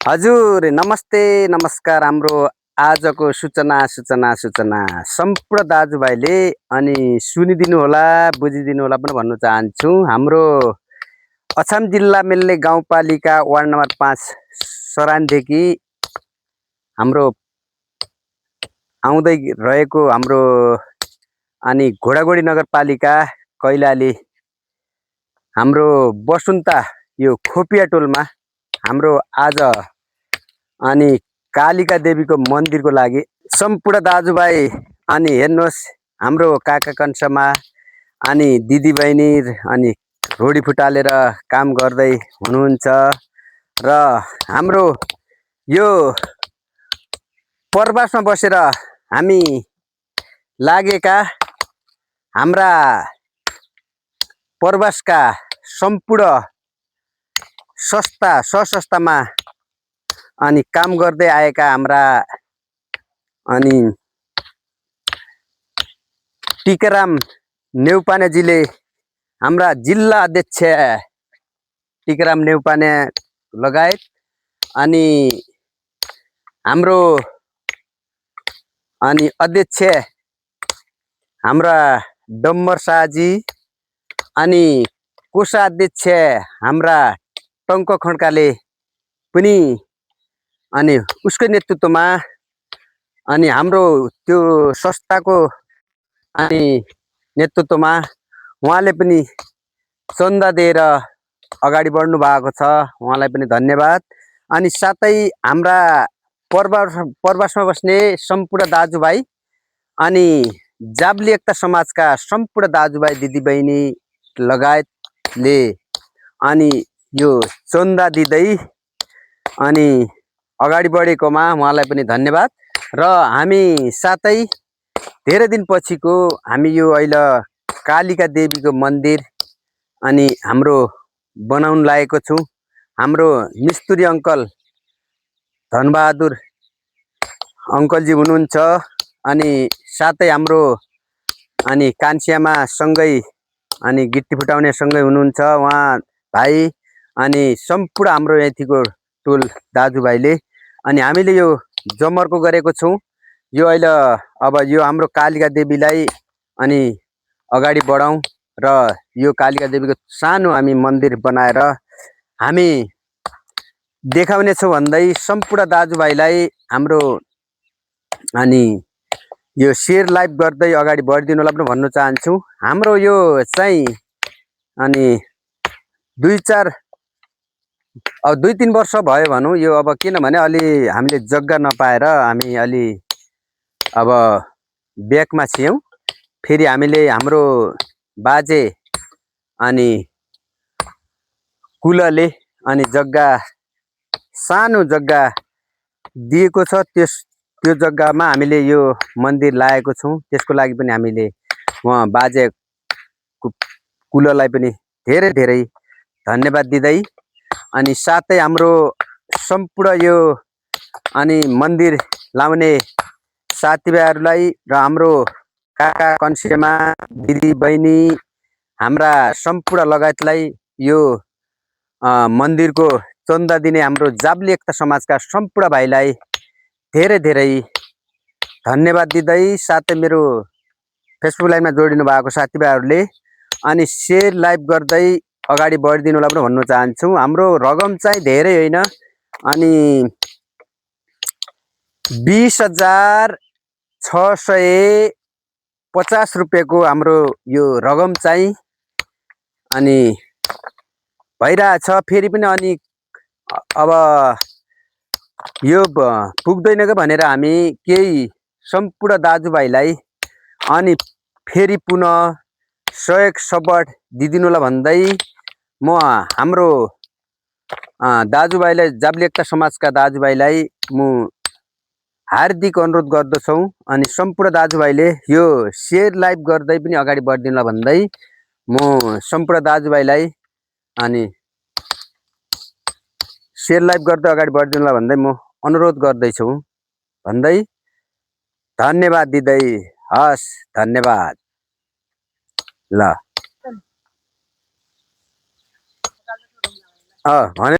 हजुर नमस्ते नमस्कार। हाम्रो आजको सूचना सूचना सूचना सम्पूर्ण दाजुभाइले अनि सुनिदिनु होला, बुझिदिनु होला पनि भन्न चाहन्छु। हाम्रो अछाम जिल्ला मेल्ले गाउँपालिका वार्ड नम्बर 5 सरानदेखि हाम्रो आउँदै रहेको हाम्रो अनि घोडागोडी नगरपालिका कैलाली हाम्रो बसुन्ता यो खोपिया टोलमा हाम्रो आज अनि कालिका देवीको मन्दिरको लागि सम्पूर्ण दाजुभाइ अनि हेर्नुहोस् हाम्रो काका कन्समा अनि दिदीबहिनी अनि रोडी फुटालेर काम गर्दै हुनुहुन्छ र हाम्रो यो प्रवासमा बसेर हामी लागेका हाम्रा प्रवासका सम्पूर्ण संस्थामा अनि काम गर्दै आएका हाम्रा अनि टिकाराम नेउपानेजीले हाम्रा जिल्ला अध्यक्ष टिकाराम नेउपाने लगायत अनि हाम्रो अनि अध्यक्ष हाम्रा डम्बर शाहजी अनि कोषाध्यक्ष हाम्रा टङ्क खड्काले पनि अनि उसको नेतृत्वमा अनि हाम्रो त्यो संस्थाको अनि नेतृत्वमा उहाँले पनि चन्दा दिएर अगाडि बढ्नु भएको छ। उहाँलाई पनि धन्यवाद। अनि साथै हाम्रा प्रवासमा बस्ने सम्पूर्ण दाजुभाइ अनि जाबली एकता समाजका सम्पूर्ण दाजुभाइ दिदीबहिनी लगायतले अनि यो चन्दा दिँदै अनि अगाडि बढेकोमा उहाँलाई पनि धन्यवाद। र हामी साथै धेरै दिन पछिको हामी यो अहिले कालिका देवीको मन्दिर अनि हाम्रो बनाउन लागेको छु। हाम्रो मिस्त्री अङ्कल धनबहादुर अङ्कलजी हुनुहुन्छ अनि साथै हाम्रो अनि कान्छियामा सँगै अनि गिट्टी फुटाउने सँगै हुनुहुन्छ उहाँ भाइ अनि सम्पूर्ण हाम्रो यतिको टोल दाजुभाइले अनि हामीले यो जमर्को गरेको छौँ। यो अहिले अब यो हाम्रो कालिका देवीलाई अनि अगाडि बढाउँ र यो कालिका देवीको सानो हामी मन्दिर बनाएर हामी देखाउने छौँ भन्दै सम्पूर्ण दाजुभाइलाई हाम्रो अनि यो शेयर लाइभ गर्दै अगाडि बढिदिनु होला पनि भन्न चाहन्छु। हाम्रो यो चाहिँ अनि 2-3 वर्ष भयो भनौँ यो अब किनभने अलि हामीले जग्गा नपाएर हामी अलि अब ब्याकमा छौँ। फेरि हामीले हाम्रो बाजे अनि कुलले अनि जग्गा सानो जग्गा दिएको छ, त्यो जग्गामा हामीले यो मन्दिर लाएको छौँ। त्यसको लागि पनि हामीले उहाँ बाजे कुललाई पनि धेरै धेरै धन्यवाद दिँदै अनि साथै हाम्रो सम्पूर्ण यो अनि मन्दिर लाउने साथीभाइहरूलाई र हाम्रो काका कन्सेमा दिदी बहिनी हाम्रा सम्पूर्ण लगायतलाई यो मन्दिरको चन्दा दिने हाम्रो जाबली एकता समाजका सम्पूर्ण भाइलाई धेरै धेरै धन्यवाद दिँदै साथै मेरो फेसबुक लाइभमा जोडिनु भएको साथीभाइहरूले अनि शेयर लाइभ गर्दै अगाडि बढिदिनु होला पनि भन्न चाहन्छु। हाम्रो रकम चाहिँ धेरै होइन अनि 20,650 रुपियाँको हाम्रो यो रकम चाहिँ अनि भइरहेछ। फेरि पनि अनि अब यो पुग्दैन कि भनेर हामी केही सम्पूर्ण दाजुभाइलाई अनि फेरि पुनः सहयोग सपोर्ट दिदिनु होला भन्दै म हाम्रो दाजुभाइलाई जाबली एकता समाजका दाजुभाइलाई म हार्दिक अनुरोध गर्दछौँ अनि सम्पूर्ण दाजुभाइले यो शेयर लाइभ गर्दै पनि अगाडि बढिदिनु होला भन्दै म सम्पूर्ण दाजुभाइलाई अनि शेयर लाइभ गर्दै अगाडि बढिदिनु होला भन्दै म अनुरोध गर्दैछु भन्दै धन्यवाद दिँदै हस् धन्यवाद। ल भने